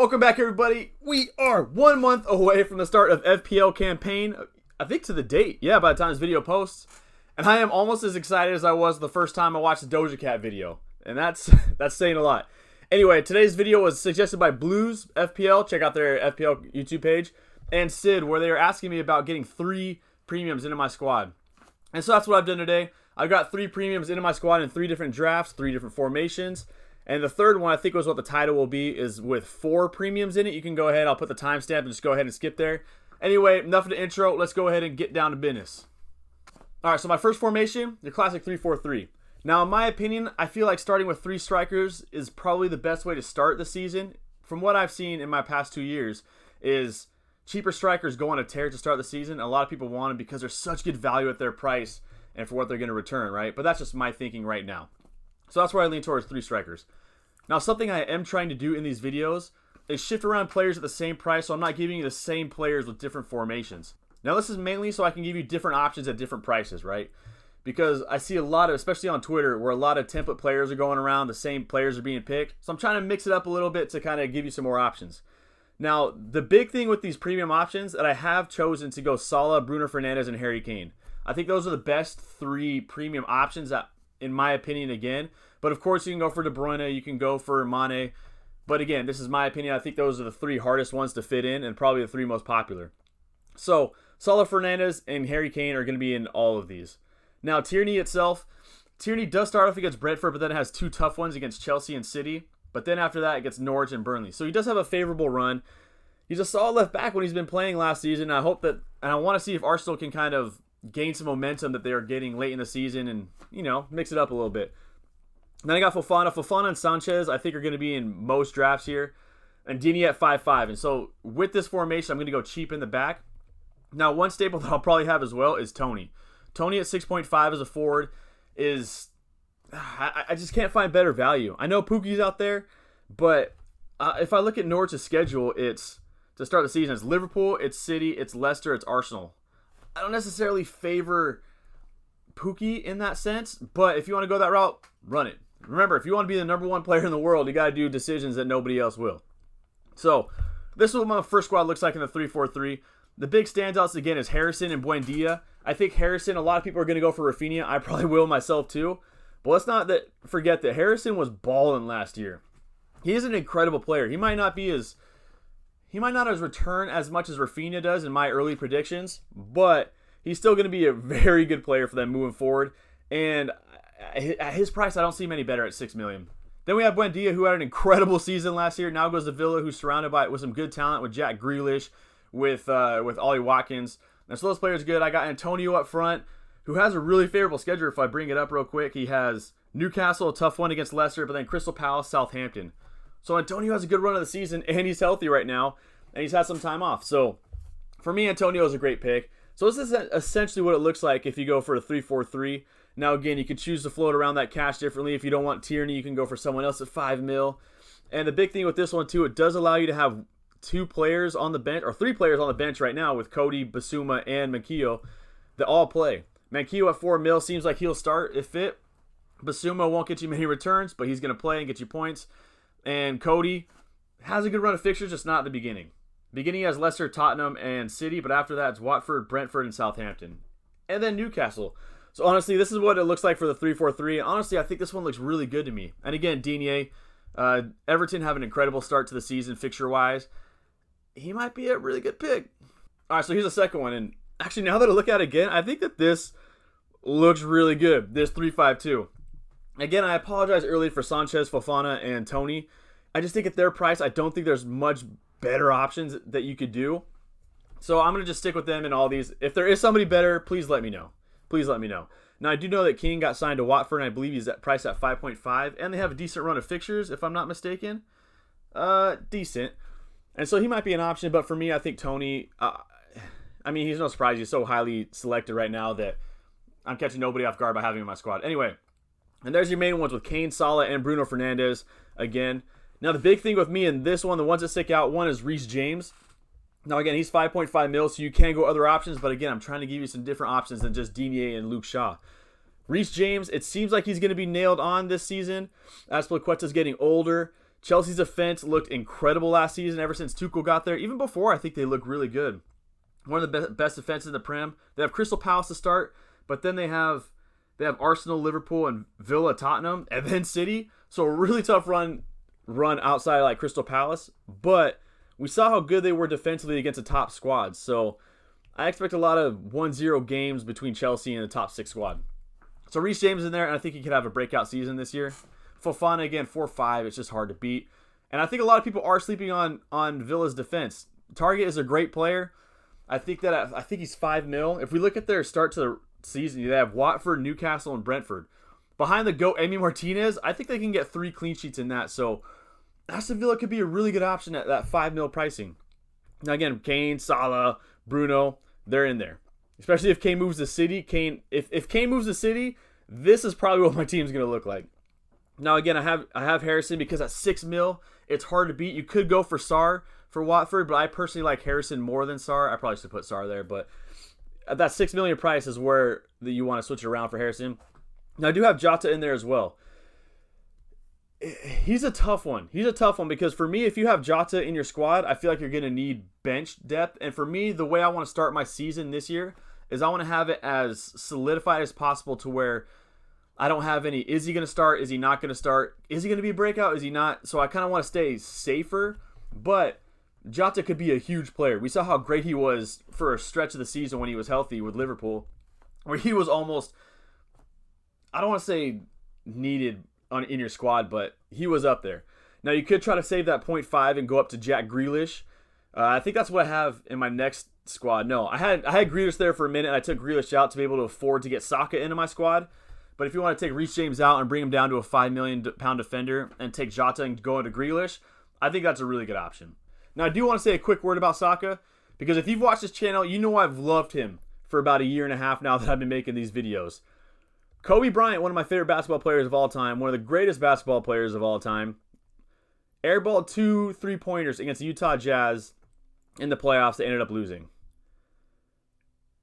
Welcome back, everybody. We are 1 month away from the start of FPL campaign. I think to the date. Yeah, by the time this video posts. And I am almost as excited as I was the first time I watched the Doja Cat video. And that's saying a lot. Anyway, today's video was suggested by Blues FPL. Check out their FPL YouTube page. And Sid, where they were asking me about getting 3 premiums into my squad. And so that's what I've done today. I've got 3 premiums into my squad in 3 different drafts, 3 different formations. And the third one, I think was what the title will be, is with 4 premiums in it. You can go ahead, I'll put the timestamp and just go ahead and skip there. Anyway, enough of the intro. Let's go ahead and get down to business. All right, so my first formation, your classic 3-4-3. Now, in my opinion, I feel like starting with 3 strikers is probably the best way to start the season. From what I've seen in my past 2 years, is cheaper strikers go on a tear to start the season. A lot of people want them because they're such good value at their price and for what they're going to return, right? But that's just my thinking right now. So that's where I lean towards 3 strikers. Now, something I am trying to do in these videos is shift around players at the same price, so I'm not giving you the same players with different formations. Now, this is mainly so I can give you different options at different prices, right? Because I see a lot of, especially on Twitter, where a lot of template players are going around, the same players are being picked. So I'm trying to mix it up a little bit to kind of give you some more options. Now, the big thing with these premium options that I have chosen to go Salah, Bruno Fernandes, and Harry Kane. I think those are the best 3 premium options that, in my opinion, again. But of course, you can go for De Bruyne, you can go for Mane. But again, this is my opinion. I think those are the 3 hardest ones to fit in and probably the 3 most popular. So, Salah, Fernandes, and Harry Kane are going to be in all of these. Now, Tierney itself, Tierney does start off against Brentford, but then it has 2 tough ones against Chelsea and City. But then after that, it gets Norwich and Burnley. So he does have a favorable run. He's a solid left back when he's been playing last season. I hope that, and I want to see if Arsenal can kind of gain some momentum that they are getting late in the season and, you know, mix it up a little bit. Then I got Fofana. Fofana and Sanchez, I think, are going to be in most drafts here. And Dini at 5.5. And so with this formation, I'm going to go cheap in the back. Now, one staple that I'll probably have as well is Tony. Tony at 6.5 as a forward is... I just can't find better value. I know Pookie's out there, but if I look at Norwich's schedule, it's, to start the season, it's Liverpool, it's City, it's Leicester, it's Arsenal. I don't necessarily favor Pookie in that sense, but if you want to go that route, run it. Remember, if you want to be the number 1 player in the world, you got to do decisions that nobody else will. So, this is what my first squad looks like in the 3-4-3. The big standouts, again, is Harrison and Buendia. I think Harrison, a lot of people are going to go for Rafinha. I probably will myself too. But let's not forget that Harrison was balling last year. He is an incredible player. He might not return as much as Rafinha does in my early predictions, but he's still going to be a very good player for them moving forward. And at his price, I don't see him any better at $6 million. Then we have Buendia, who had an incredible season last year. Now goes to Villa, who's surrounded with some good talent, with Jack Grealish, with Ollie Watkins. And so those players are good. I got Antonio up front, who has a really favorable schedule. If I bring it up real quick, he has Newcastle, a tough one against Leicester, but then Crystal Palace, Southampton. So Antonio has a good run of the season, and he's healthy right now, and he's had some time off. So for me, Antonio is a great pick. So this is essentially what it looks like if you go for a 3-4-3. Now, again, you can choose to float around that cash differently. If you don't want Tierney, you can go for someone else at 5 mil. And the big thing with this one, too, it does allow you to have 2 players on the bench, or 3 players on the bench right now with Cody, Basuma, and Manquillo that all play. Manquillo at 4 mil seems like he'll start if fit. Basuma won't get you many returns, but he's going to play and get you points. And Cody has a good run of fixtures, just not at the beginning. Beginning has Leicester, Tottenham, and City, but after that it's Watford, Brentford, and Southampton. And then Newcastle. So honestly, this is what it looks like for the 3-4-3. And honestly, I think this one looks really good to me. And again, Digne, Everton have an incredible start to the season fixture-wise. He might be a really good pick. All right, so here's the second one. And actually, now that I look at it again, I think that this looks really good, this 3-5-2. Again, I apologize early for Sanchez, Fofana, and Tony. I just think at their price, I don't think there's much better options that you could do. So I'm going to just stick with them in all these. If there is somebody better, please let me know. Please let me know. Now, I do know that King got signed to Watford, and I believe he's priced at 5.5, and they have a decent run of fixtures, if I'm not mistaken. Decent. And so he might be an option, but for me, I think Tony, I mean, he's no surprise. He's so highly selected right now that I'm catching nobody off guard by having him in my squad. Anyway, and there's your main ones with Kane, Salah, and Bruno Fernandes again. Now, the big thing with me in this one, the ones that stick out, one is Reece James. Now, again, he's 5.5 mil, so you can go other options. But again, I'm trying to give you some different options than just Digne and Luke Shaw. Reece James, it seems like he's going to be nailed on this season. Azpilicueta's getting older. Chelsea's defense looked incredible last season ever since Tuchel got there. Even before, I think they looked really good. One of the best defenses in the Prem. They have Crystal Palace to start, but then they have Arsenal, Liverpool, and Villa, Tottenham, and then City. So a really tough run outside of like Crystal Palace. But we saw how good they were defensively against the top squads. So I expect a lot of 1-0 games between Chelsea and the top 6 squad. So Reece James in there, and I think he could have a breakout season this year. Fofana, again, 4-5. It's just hard to beat. And I think a lot of people are sleeping on Villa's defense. Target is a great player. I think he's 5 mil. If we look at their start to the season, they have Watford, Newcastle, and Brentford. Behind the GOAT, Emi Martinez, I think they can get 3 clean sheets in that. So Aston Villa could be a really good option at that 5 mil pricing. Now again, Kane, Salah, Bruno, they're in there. Especially if Kane moves to City. If Kane moves to City, this is probably what my team's going to look like. Now again, I have Harrison because at 6 mil, it's hard to beat. You could go for Sarr for Watford, but I personally like Harrison more than Sarr. I probably should put Sarr there, but at that 6 million price is where you want to switch it around for Harrison. Now I do have Jota in there as well. He's a tough one. Because for me, if you have Jota in your squad, I feel like you're going to need bench depth. And for me, the way I want to start my season this year is I want to have it as solidified as possible to where I don't have any, is he going to start? Is he not going to start? Is he going to be a breakout? Is he not? So I kind of want to stay safer, but Jota could be a huge player. We saw how great he was for a stretch of the season when he was healthy with Liverpool, where he was almost, I don't want to say needed in your squad, but he was up there. Now you could try to save that 0.5 and go up to Jack Grealish. I think that's what I have in my next squad. No, I had Grealish there for a minute, and I took Grealish out to be able to afford to get Saka into my squad. But if you want to take Reece James out and bring him down to a £5 million defender and take Jota and go into Grealish, I think that's a really good option. Now, I do want to say a quick word about Saka, because if you've watched this channel, you know I've loved him for about a year and a half now that I've been making these videos. Kobe Bryant, one of my favorite basketball players of all time, one of the greatest basketball players of all time, airballed 2 3-pointers against the Utah Jazz in the playoffs. They ended up losing.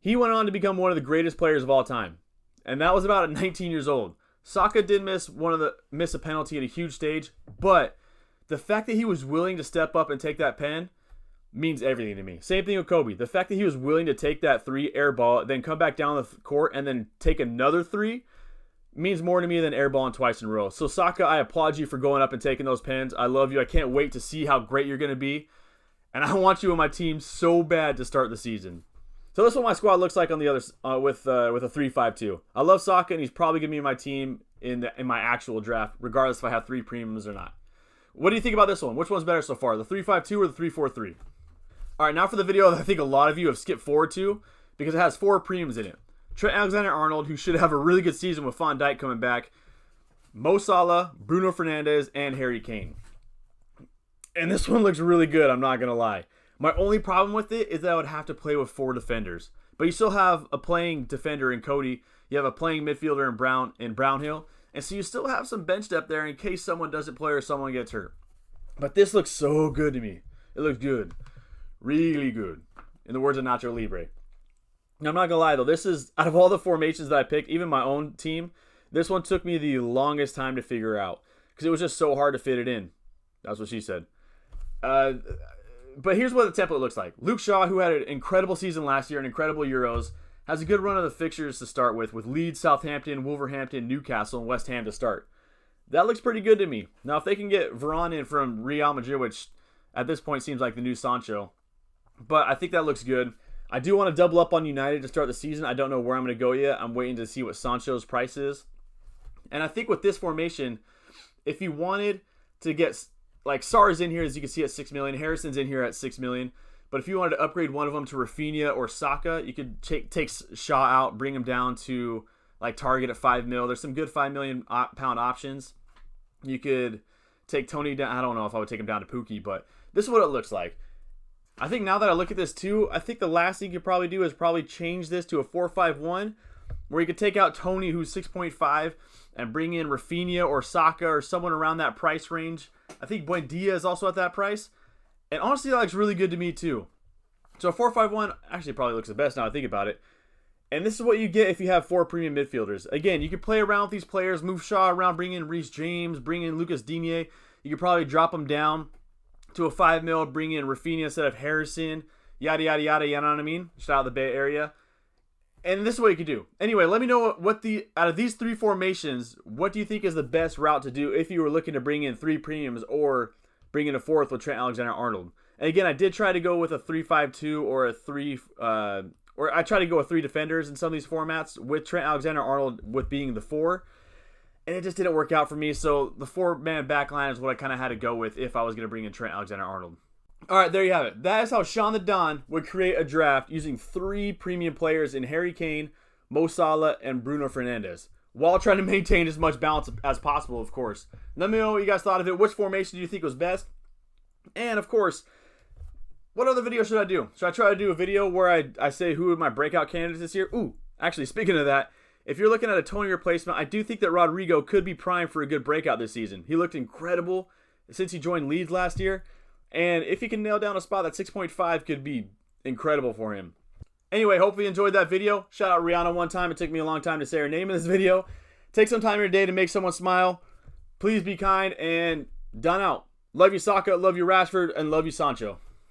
He went on to become one of the greatest players of all time. And that was about at 19 years old. Saka did miss a penalty at a huge stage, but the fact that he was willing to step up and take that pen means everything to me. Same thing with Kobe. The fact that he was willing to take that 3 air ball, then come back down the court and then take another 3 means more to me than airballing twice in a row. So Saka, I applaud you for going up and taking those pens. I love you. I can't wait to see how great you're going to be. And I want you on my team so bad to start the season. So this is what my squad looks like on the other with a 3-5-2. I love Saka, and he's probably going to be my team in my actual draft, regardless if I have 3 premiums or not. What do you think about this one? Which one's better so far, the 3-5-2 or the 3-4-3? All right, now for the video that I think a lot of you have skipped forward to because it has 4 premiums in it. Trent Alexander Arnold, who should have a really good season with Van Dijk coming back. Mo Salah, Bruno Fernandes, and Harry Kane. And this one looks really good, I'm not going to lie. My only problem with it is that I would have to play with 4 defenders. But you still have a playing defender in Cody. You have a playing midfielder in Brownhill. And so you still have some bench depth there in case someone doesn't play or someone gets hurt. But this looks so good to me. It looks good. Really good. In the words of Nacho Libre. Now, I'm not going to lie, though. This is, out of all the formations that I picked, even my own team, this one took me the longest time to figure out. Because it was just so hard to fit it in. That's what she said. But here's what the template looks like. Luke Shaw, who had an incredible season last year, an incredible Euros, has a good run of the fixtures to start with Leeds, Southampton, Wolverhampton, Newcastle, and West Ham to start. That looks pretty good to me. Now, if they can get Varane in from Real Madrid, which at this point seems like the new Sancho, but I think that looks good. I do want to double up on United to start the season. I don't know where I'm going to go yet. I'm waiting to see what Sancho's price is. And I think with this formation, if you wanted to get, like Sarr's in here, as you can see, at 6 million. Harrison's in here at 6 million. But if you wanted to upgrade one of them to Rafinha or Saka, you could take Shaw out, bring him down to like Target at 5 mil. There's some good £5 million options. You could take Tony down. I don't know if I would take him down to Pookie, but this is what it looks like. I think now that I look at this too, I think the last thing you could probably do is probably change this to a 4-5-1, where you could take out Tony, who's 6.5, and bring in Rafinha or Saka or someone around that price range. I think Buendia is also at that price. And honestly, that looks really good to me too. So 4-5-1 actually probably looks the best now I think about it. And this is what you get if you have 4 premium midfielders. Again, you can play around with these players, move Shaw around, bring in Reece James, bring in Lucas Digne. You could probably drop him down to a 5 mil, bring in Rafinha instead of Harrison, yada, yada, yada, you know what I mean? Just out of the Bay Area. And this is what you could do. Anyway, let me know out of these 3 formations, what do you think is the best route to do if you were looking to bring in 3 premiums or bring in a 4th with Trent Alexander Arnold? And again, I did try to go with a 3-5-2 or a 3, or I try to go with 3 defenders in some of these formats with Trent Alexander Arnold with being the 4. And it just didn't work out for me. So the 4-man back line is what I kind of had to go with if I was going to bring in Trent Alexander Arnold. All right, there you have it. That is how Sean the Don would create a draft using 3 premium players in Harry Kane, Mo Salah, and Bruno Fernandes, while trying to maintain as much balance as possible, of course. Let me know what you guys thought of it. Which formation do you think was best? And, of course, what other video should I do? Should I try to do a video where I say who are my breakout candidates this year? Ooh, actually, speaking of that, if you're looking at a Tony replacement, I do think that Rodrigo could be primed for a good breakout this season. He looked incredible since he joined Leeds last year. And if he can nail down a spot, that 6.5 could be incredible for him. Anyway, hopefully you enjoyed that video. Shout out Rihanna one time. It took me a long time to say her name in this video. Take some time in your day to make someone smile. Please be kind and done out. Love you, Saka. Love you, Rashford. And love you, Sancho.